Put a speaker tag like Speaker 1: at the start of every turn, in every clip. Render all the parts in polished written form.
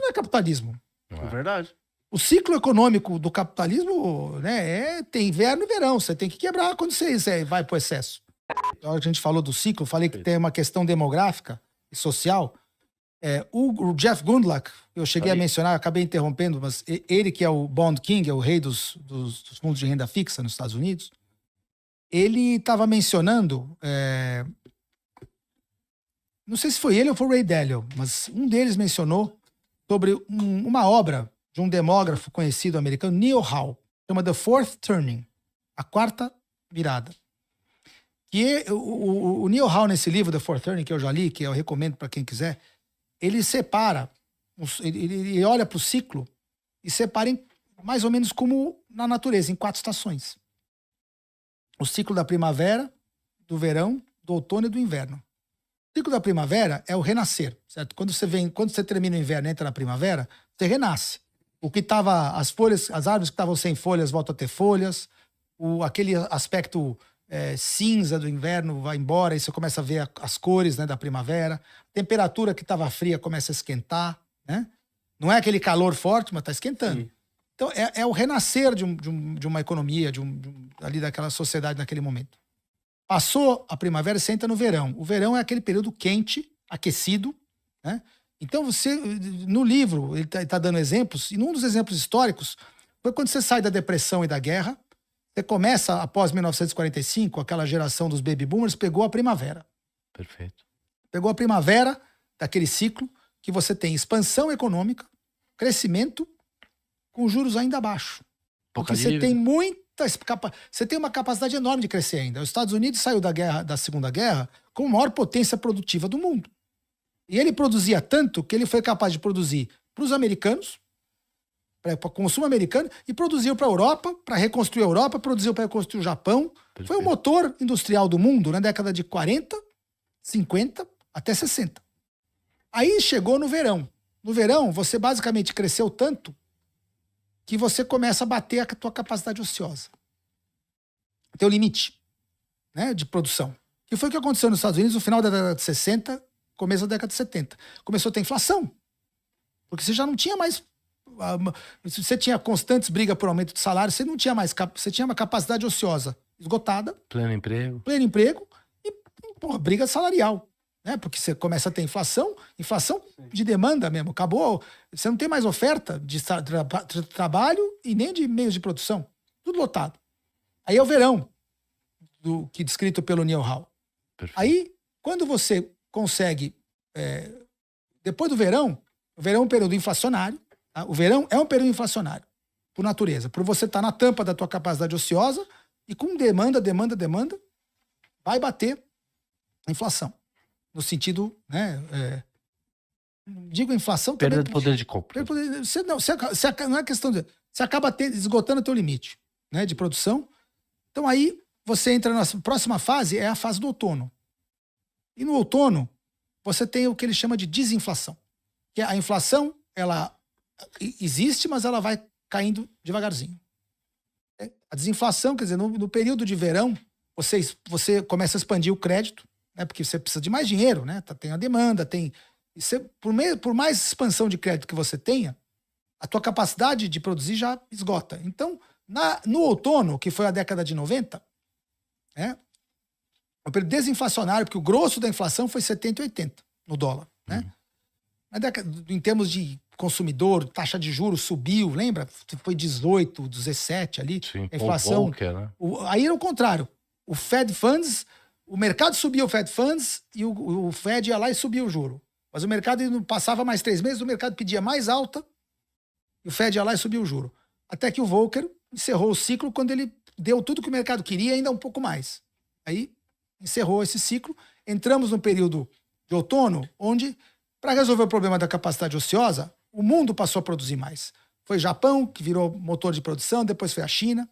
Speaker 1: não é capitalismo.
Speaker 2: É verdade.
Speaker 1: O ciclo econômico do capitalismo, né, tem inverno e verão. Você tem que quebrar quando você vai pro excesso. A gente falou do ciclo, falei que tem uma questão demográfica e social. O Jeff Gundlach, eu cheguei a mencionar, acabei interrompendo, mas ele que é o Bond King, é o rei dos fundos de renda fixa nos Estados Unidos, ele estava mencionando, não sei se foi ele ou foi o Ray Dalio, mas um deles mencionou sobre uma obra de um demógrafo conhecido americano, Neil Howe, chama The Fourth Turning, a quarta virada. Que o Neil Howe, nesse livro, The Fourth Turning, que eu já li, que eu recomendo para quem quiser, ele separa, ele olha para o ciclo e separa mais ou menos como na natureza, em 4 estações. O ciclo da primavera, do verão, do outono e do inverno. O ciclo da primavera é o renascer, certo? Quando você termina o inverno e entra na primavera, você renasce. O que estava, as árvores que estavam sem folhas voltam a ter folhas, aquele aspecto cinza do inverno vai embora e você começa a ver as cores, né, da primavera. A temperatura que estava fria começa a esquentar, né? Não é aquele calor forte, mas está esquentando. Sim. Então é o renascer de uma economia, ali daquela sociedade naquele momento. Passou a primavera, você entra no verão. O verão é aquele período quente, aquecido, né? Então no livro, ele tá dando exemplos, e num dos exemplos históricos foi quando você sai da depressão e da guerra. Você começa, após 1945, aquela geração dos baby boomers pegou a primavera.
Speaker 2: Perfeito.
Speaker 1: Pegou a primavera daquele ciclo que você tem expansão econômica, crescimento, com juros ainda abaixo. Porque você tem você tem uma capacidade enorme de crescer ainda. Os Estados Unidos saiu da Segunda Guerra como a maior potência produtiva do mundo. E ele produzia tanto que ele foi capaz de produzir para os americanos, para consumo americano, e produziu para a Europa, para reconstruir a Europa, produziu para reconstruir o Japão. Perfeito. Foi o motor industrial do mundo na década de 40, 50 até 60. Aí chegou no verão. No verão, você basicamente cresceu tanto que você começa a bater a tua capacidade ociosa. Teu limite, né, de produção. Que foi o que aconteceu nos Estados Unidos no final da década de 60, começo da década de 70. Começou a ter inflação. Porque você já não tinha mais... Você tinha constantes brigas por aumento de salário, você não tinha mais... Você tinha uma capacidade ociosa esgotada.
Speaker 2: Pleno emprego.
Speaker 1: Pleno emprego e, briga salarial. Né? Porque você começa a ter inflação de demanda mesmo. Acabou. Você não tem mais oferta de trabalho e nem de meios de produção. Tudo lotado. Aí é o verão, que descrito pelo Neil Howe. Perfeito. Aí, quando você consegue... depois do verão, o verão é um período inflacionário. Tá? O verão é um período inflacionário, por natureza. Por você estar na tampa da tua capacidade ociosa e com demanda, vai bater a inflação. No sentido, né? Digo inflação
Speaker 2: também... Perda
Speaker 1: de
Speaker 2: poder de compra.
Speaker 1: Não é questão de... Você acaba esgotando o teu limite, né, de produção. Então aí você entra na próxima fase, é a fase do outono. E no outono, você tem o que ele chama de desinflação. Que a inflação, ela existe, mas ela vai caindo devagarzinho. A desinflação, quer dizer, no período de verão, você começa a expandir o crédito, né, porque você precisa de mais dinheiro, né? Tem a demanda, por mais expansão de crédito que você tenha, a tua capacidade de produzir já esgota. Então, no outono, que foi a década de 90, é um período desinflacionário, porque o grosso da inflação foi 70 e 80 no dólar, né? Em termos de consumidor, taxa de juros subiu, lembra? Foi 18, 17 ali.
Speaker 2: Sim,
Speaker 1: a inflação.
Speaker 2: né?
Speaker 1: Aí era o contrário. O Fed Funds, o mercado subia o Fed Funds e o Fed ia lá e subia o juro. Mas o mercado não passava mais 3 meses, o mercado pedia mais alta e o Fed ia lá e subia o juro. Até que o Volcker encerrou o ciclo quando ele deu tudo que o mercado queria, ainda um pouco mais. Aí encerrou esse ciclo. Entramos no período de outono, onde, para resolver o problema da capacidade ociosa, o mundo passou a produzir mais. Foi o Japão, que virou motor de produção, depois foi a China.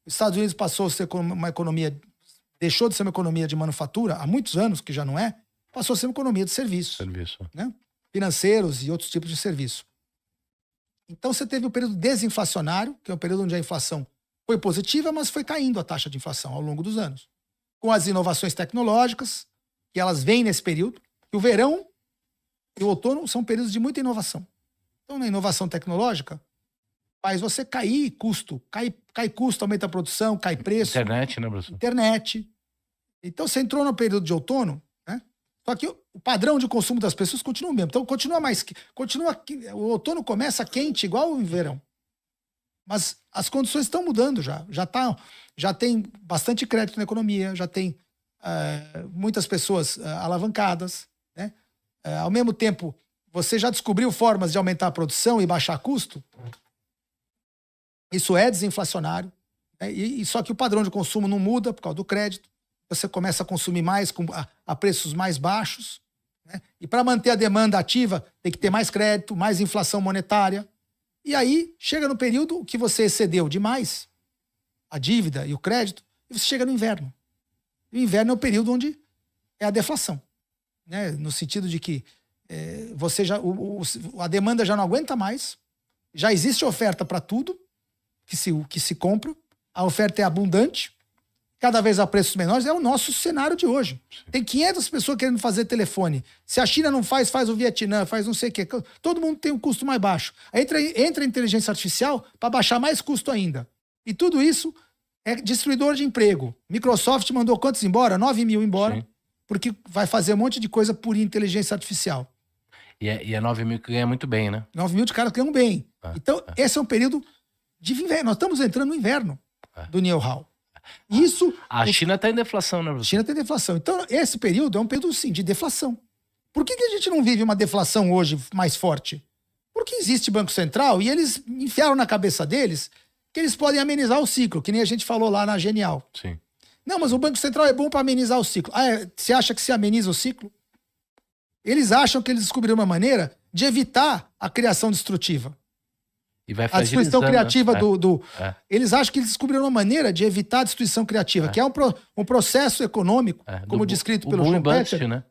Speaker 1: Os Estados Unidos passou a ser uma economia, deixou de ser uma economia de manufatura, há muitos anos que já não é, passou a ser uma economia de serviço. Né? Financeiros e outros tipos de serviço. Então você teve o período desinflacionário, que é um período onde a inflação foi positiva, mas foi caindo a taxa de inflação ao longo dos anos. Com as inovações tecnológicas, que elas vêm nesse período, e o verão e o outono são períodos de muita inovação. Então, na inovação tecnológica, faz você cair custo. Cai custo, aumenta a produção, cai preço.
Speaker 2: Internet, né, professor?
Speaker 1: Internet. Então, você entrou no período de outono, né? Só que o padrão de consumo das pessoas continua o mesmo. Então, o outono começa quente, igual o verão. Mas as condições estão mudando já. Já tem bastante crédito na economia, já tem muitas pessoas alavancadas, né? Ao mesmo tempo, você já descobriu formas de aumentar a produção e baixar custo? Isso é desinflacionário, né? Só que o padrão de consumo não muda por causa do crédito. Você começa a consumir mais a preços mais baixos, né? E para manter a demanda ativa, tem que ter mais crédito, mais inflação monetária. E aí, chega no período que você excedeu demais a dívida e o crédito, e você chega no inverno. O inverno é o período onde é a deflação, né? No sentido de que você a demanda já não aguenta mais, já existe oferta para tudo que se compra, a oferta é abundante, cada vez a preços menores, é o nosso cenário de hoje. Tem 500 pessoas querendo fazer telefone. Se a China não faz o Vietnã, faz não sei o quê. Todo mundo tem um custo mais baixo. Aí entra a inteligência artificial para baixar mais custo ainda. E tudo isso é destruidor de emprego. Microsoft mandou quantos embora? 9 mil embora. Sim. Porque vai fazer um monte de coisa por inteligência artificial.
Speaker 2: E é 9 mil que ganha muito bem, né?
Speaker 1: 9 mil de caras que ganham bem. Então, esse é um período de inverno. Nós estamos entrando no inverno do know-how.
Speaker 2: A China está em deflação, né, professor?
Speaker 1: A China tem deflação. Então, esse período é um período, sim, de deflação. Por que a gente não vive uma deflação hoje mais forte? Porque existe Banco Central e eles enfiaram na cabeça deles que eles podem amenizar o ciclo, que nem a gente falou lá na Genial.
Speaker 2: Sim.
Speaker 1: Não, mas o Banco Central é bom para amenizar o ciclo. Você acha que se ameniza o ciclo? Eles acham que eles descobriram uma maneira de evitar a criação destrutiva.
Speaker 2: E vai
Speaker 1: a destruição criativa Eles acham que eles descobriram uma maneira de evitar a destruição criativa, que é um processo econômico, como descrito pelo João Peter.
Speaker 2: Né?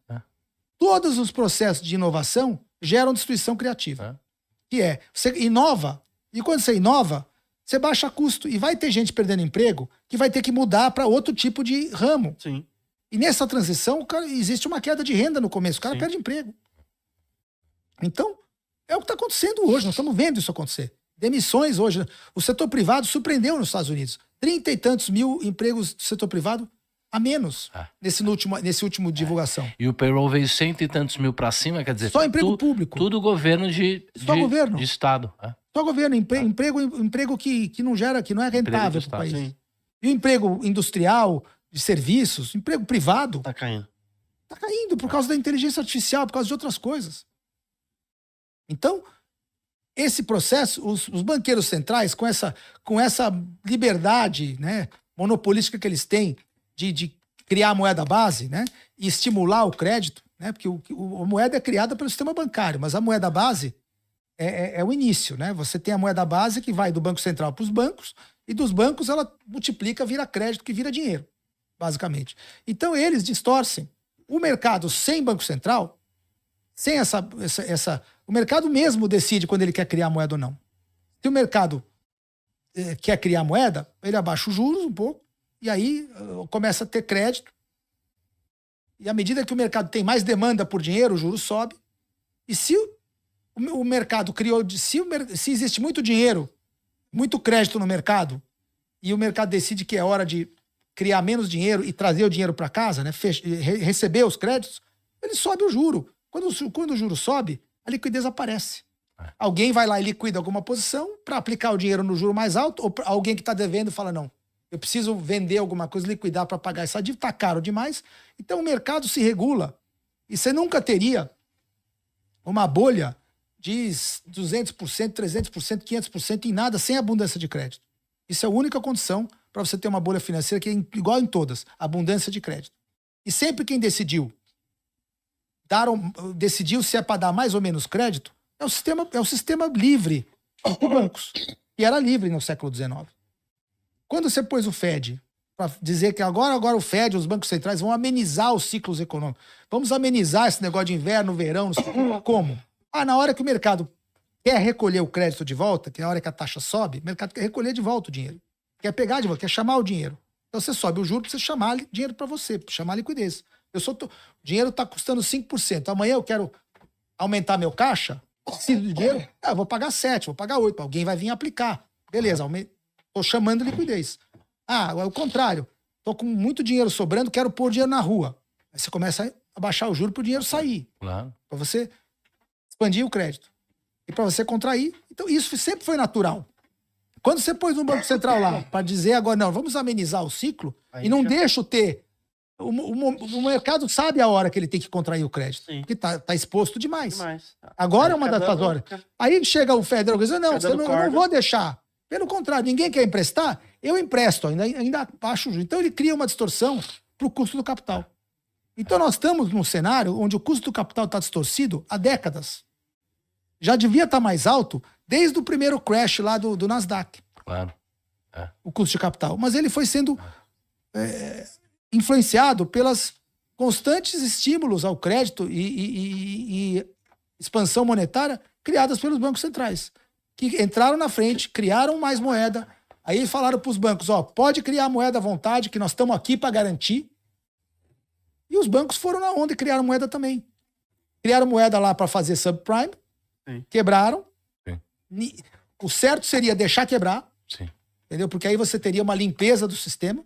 Speaker 1: Todos os processos de inovação geram destruição criativa. Que você inova, e quando você inova, você baixa custo. E vai ter gente perdendo emprego que vai ter que mudar para outro tipo de ramo.
Speaker 2: Sim.
Speaker 1: E nessa transição, existe uma queda de renda no começo. O cara perde emprego. Então, é o que está acontecendo hoje. Nós estamos vendo isso acontecer. Demissões hoje. O setor privado surpreendeu nos Estados Unidos. 30 e tantos mil empregos do setor privado a menos nesse último divulgação.
Speaker 2: E o payroll veio 100 e tantos mil para cima, quer dizer...
Speaker 1: Só emprego público.
Speaker 2: Tudo governo
Speaker 1: governo.
Speaker 2: De Estado.
Speaker 1: Só governo. Emprego que não gera, que não é rentável para o país. Sim. E o emprego industrial, de serviços, emprego privado...
Speaker 2: Está caindo.
Speaker 1: Está caindo por causa da inteligência artificial, por causa de outras coisas. Então... Esse processo, os banqueiros centrais, com essa liberdade, né, monopolística que eles têm de criar a moeda base, né, e estimular o crédito, né, porque a moeda é criada pelo sistema bancário, mas a moeda base é o início. Né? Você tem a moeda base que vai do Banco Central para os bancos, e dos bancos ela multiplica, vira crédito, que vira dinheiro, basicamente. Então eles distorcem. O mercado sem Banco Central, sem o mercado mesmo decide quando ele quer criar moeda ou não. Se o mercado quer criar moeda, ele abaixa os juros um pouco e aí começa a ter crédito. E à medida que o mercado tem mais demanda por dinheiro, o juro sobe. E se o mercado criou... Se existe muito dinheiro, muito crédito no mercado, e o mercado decide que é hora de criar menos dinheiro e trazer o dinheiro para casa, né, receber os créditos, ele sobe o juro. Quando o juro sobe, a liquidez aparece. Alguém vai lá e liquida alguma posição para aplicar o dinheiro no juro mais alto, ou alguém que está devendo fala, não, eu preciso vender alguma coisa, liquidar para pagar essa dívida, está caro demais. Então o mercado se regula e você nunca teria uma bolha de 200%, 300%, 500% em nada, sem abundância de crédito. Isso é a única condição para você ter uma bolha financeira que é igual em todas, abundância de crédito. E sempre quem decidiu se é para dar mais ou menos crédito, é o sistema livre dos bancos, que era livre no século XIX. Quando você pôs o Fed para dizer que agora o Fed, os bancos centrais, vão amenizar os ciclos econômicos, vamos amenizar esse negócio de inverno, verão, não sei como? Na hora que o mercado quer recolher o crédito de volta, que é a hora que a taxa sobe, o mercado quer recolher de volta o dinheiro, quer pegar de volta, quer chamar o dinheiro. Então você sobe o juro para você chamar dinheiro para você, para chamar liquidez. O dinheiro está custando 5%. Amanhã eu quero aumentar meu caixa, preciso de dinheiro, eu vou pagar 7, vou pagar 8, alguém vai vir aplicar. Beleza, tô chamando liquidez. É o contrário. Tô com muito dinheiro sobrando, quero pôr dinheiro na rua. Aí você começa a baixar o juro para o dinheiro sair.
Speaker 2: Claro.
Speaker 1: Para você expandir o crédito. E para você contrair. Então, isso sempre foi natural. Quando você pôs no Banco Central lá para dizer agora, não, vamos amenizar o ciclo e não deixa ter... O mercado sabe a hora que ele tem que contrair o crédito. Sim. Porque tá exposto demais. Agora é uma das horas. Aí chega o Federal e diz, não, eu não vou deixar. Pelo contrário, ninguém quer emprestar, eu empresto, ainda baixo o juros. Então ele cria uma distorção para o custo do capital. Então nós estamos num cenário onde o custo do capital está distorcido há décadas. Já devia estar mais alto desde o primeiro crash lá do Nasdaq.
Speaker 2: Claro.
Speaker 1: O custo de capital. Mas ele foi sendo influenciado pelas constantes estímulos ao crédito e expansão monetária criadas pelos bancos centrais, que entraram na frente, criaram mais moeda, aí falaram para os bancos, pode criar moeda à vontade, que nós estamos aqui para garantir. E os bancos foram na onda e criaram moeda também. Criaram moeda lá para fazer subprime, sim. Quebraram. Sim. O certo seria deixar quebrar, sim. Entendeu? Porque aí você teria uma limpeza do sistema,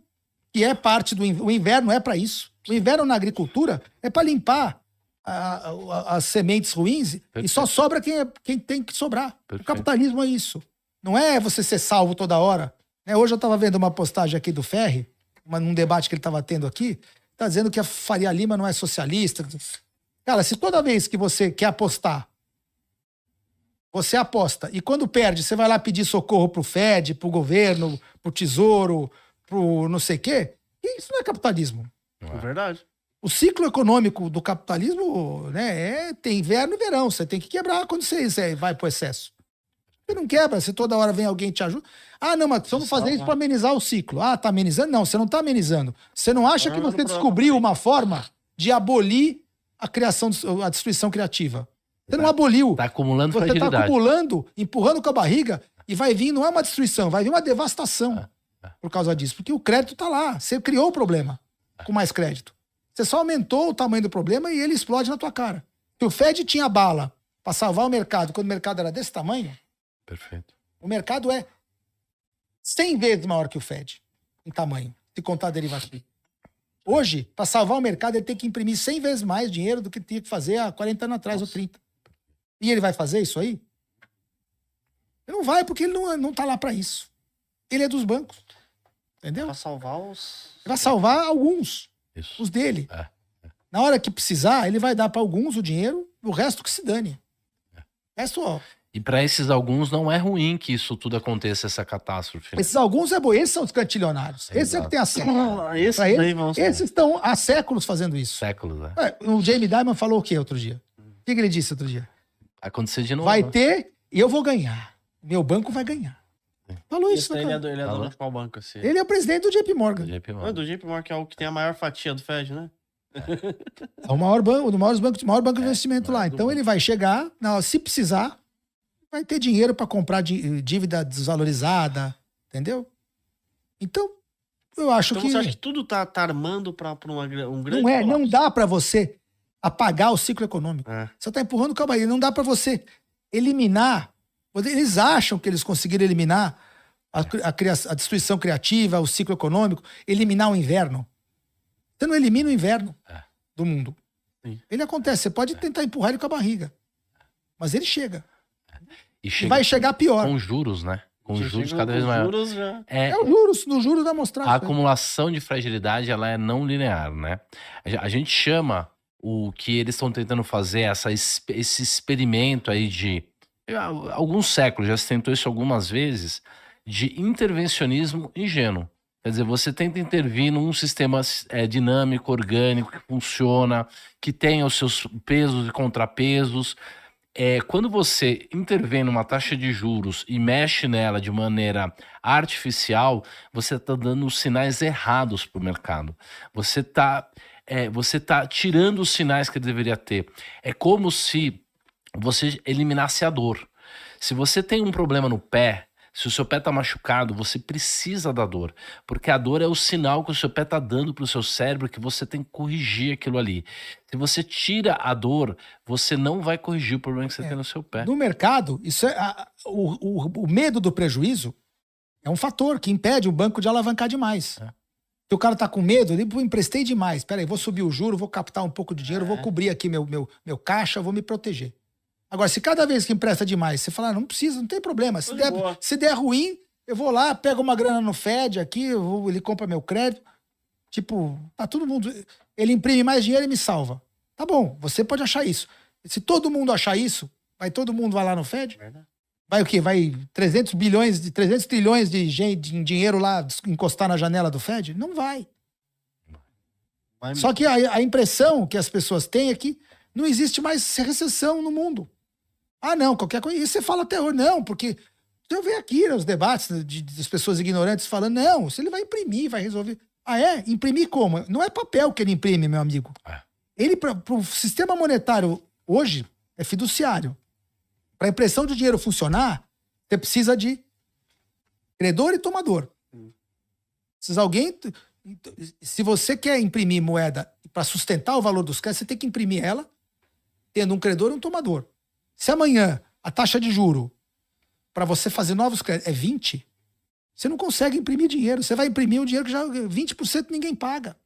Speaker 1: que é parte do inverno. O inverno é para isso. O inverno na agricultura é para limpar as sementes ruins. Perfeito. E só sobra quem tem que sobrar. Perfeito. O capitalismo é isso. Não é você ser salvo toda hora. Hoje eu estava vendo uma postagem aqui do Ferri, num debate que ele estava tendo aqui, está dizendo que a Faria Lima não é socialista. Cara, se toda vez que você quer apostar, você aposta, e quando perde, você vai lá pedir socorro pro Fed, pro governo, pro Tesouro, pro não sei o quê, isso não é capitalismo.
Speaker 3: É verdade.
Speaker 1: O ciclo econômico do capitalismo, tem inverno e verão. Você tem que quebrar quando você vai pro excesso. Você não quebra, se toda hora vem alguém te ajuda. Não, mas vamos fazer isso para amenizar o ciclo. Tá amenizando? Não, você não tá amenizando. Você não acha que você descobriu uma forma de abolir a destruição criativa? Você não aboliu.
Speaker 2: Tá acumulando fragilidade.
Speaker 1: Você tá acumulando, empurrando com a barriga, e vai vir, não é uma destruição, vai vir uma devastação por causa disso. Porque o crédito tá lá. Você criou o problema com mais crédito. Você só aumentou o tamanho do problema e ele explode na tua cara. Se o Fed tinha bala para salvar o mercado quando o mercado era desse tamanho,
Speaker 2: perfeito.
Speaker 1: O mercado é 100 vezes maior que o Fed em tamanho, se contar derivativo. Hoje, para salvar o mercado, ele tem que imprimir 100 vezes mais dinheiro do que tinha que fazer há 40 anos atrás ou 30. E ele vai fazer isso aí? Ele não vai, porque ele não tá lá para isso. Ele é dos bancos. Entendeu?
Speaker 3: Para salvar os...
Speaker 1: Ele vai salvar alguns. Isso. Os dele. Na hora que precisar, ele vai dar para alguns o dinheiro, o resto que se dane. O resto,
Speaker 2: E para esses alguns não é ruim que isso tudo aconteça, essa catástrofe.
Speaker 1: Esses alguns é bom, esses são os cantilionários. Esses é que tem a séculos. Esses estão há séculos fazendo isso.
Speaker 2: Séculos,
Speaker 1: O Jamie Dimon falou o quê outro dia? O que ele disse outro dia?
Speaker 2: Acontecer de novo.
Speaker 1: Vai ter e eu vou ganhar. Meu banco vai ganhar. Falou isso,
Speaker 3: ele é dono de qual banco? Assim?
Speaker 1: Ele é o presidente do JP Morgan.
Speaker 3: Do JP Morgan, que é o que tem a maior fatia do Fed, né?
Speaker 1: É o maior banco de investimento lá. Então ele vai chegar, se precisar, vai ter dinheiro para comprar dívida desvalorizada, entendeu? Então, eu acho que...
Speaker 3: Você acha que tudo tá armando para um grande...
Speaker 1: Não dá para você apagar o ciclo econômico. Você tá empurrando com a barriga. Não dá para você eliminar. Eles acham que eles conseguiram eliminar a destruição criativa, o ciclo econômico, eliminar o inverno. Você não elimina o inverno do mundo. Sim. Ele acontece. Você pode tentar empurrar ele com a barriga. Mas ele chega. E vai chegar pior.
Speaker 2: Com juros, né? Com juros cada vez maior.
Speaker 3: Juros já...
Speaker 1: No juros vai mostrar.
Speaker 2: A acumulação de fragilidade, ela é não linear, né? A gente chama o que eles estão tentando fazer, esse experimento aí de... alguns séculos, já se tentou isso algumas vezes, de intervencionismo ingênuo. Quer dizer, você tenta intervir num sistema dinâmico, orgânico, que funciona, que tem os seus pesos e contrapesos. Quando você intervém numa taxa de juros e mexe nela de maneira artificial, você está dando sinais errados para o mercado. Você tá tirando os sinais que ele deveria ter. É como se você eliminasse a dor. Se você tem um problema no pé, Se o seu pé tá machucado, você precisa da dor, porque a dor é o sinal que o seu pé tá dando pro seu cérebro que você tem que corrigir aquilo ali. Se você tira a dor, você não vai corrigir o problema que você tem no seu pé.
Speaker 1: No mercado, isso o medo do prejuízo é um fator que impede o banco de alavancar demais. Se o cara tá com medo, ele emprestei demais. Peraí, vou subir o juro, vou captar um pouco de dinheiro, vou cobrir aqui meu caixa, vou me proteger. Agora, se cada vez que empresta demais, você falar, não precisa, não tem problema. Se der ruim, eu vou lá, pego uma grana no Fed aqui, ele compra meu crédito. Tipo, tá todo mundo... Ele imprime mais dinheiro e me salva. Tá bom, você pode achar isso. Se todo mundo achar isso, todo mundo vai lá no Fed? Vai o quê? Vai 300 trilhões de dinheiro lá encostar na janela do Fed? Não vai. Só que a impressão que as pessoas têm é que não existe mais recessão no mundo. Ah, não, qualquer coisa. E você fala até hoje, não, porque eu vejo aqui nos debates das pessoas ignorantes falando, não, se ele vai imprimir, vai resolver. Ah, é? Imprimir como? Não é papel que ele imprime, meu amigo. Ele, para o sistema monetário hoje, é fiduciário. Para a impressão de dinheiro funcionar, você precisa de credor e tomador. Precisa alguém... Se você quer imprimir moeda para sustentar o valor dos créditos, você tem que imprimir ela tendo um credor e um tomador. Se amanhã a taxa de juro para você fazer novos créditos é 20, você não consegue imprimir dinheiro. Você vai imprimir um dinheiro que já 20% ninguém paga.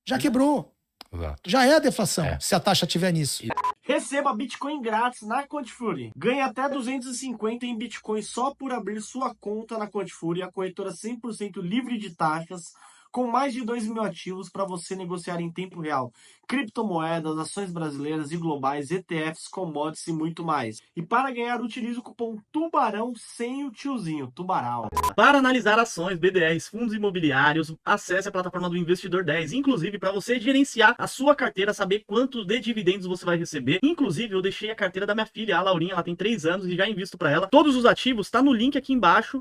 Speaker 1: Já quebrou.
Speaker 2: Exato.
Speaker 1: Já é a deflação, se a taxa estiver nisso.
Speaker 4: Receba Bitcoin grátis na Contifuri. Ganhe até 250 em Bitcoin só por abrir sua conta na Contifuri, a corretora 100% livre de taxas, com mais de 2 mil ativos para você negociar em tempo real. Criptomoedas, ações brasileiras e globais, ETFs, commodities e muito mais. E para ganhar, utilize o cupom TUBARão sem o tiozinho, Tubarão.
Speaker 5: Para analisar ações, BDRs, fundos imobiliários, acesse a plataforma do Investidor 10. Inclusive, para você gerenciar a sua carteira, saber quanto de dividendos você vai receber. Inclusive, eu deixei a carteira da minha filha, a Laurinha, ela tem 3 anos e já invisto para ela. Todos os ativos, tá no link aqui embaixo.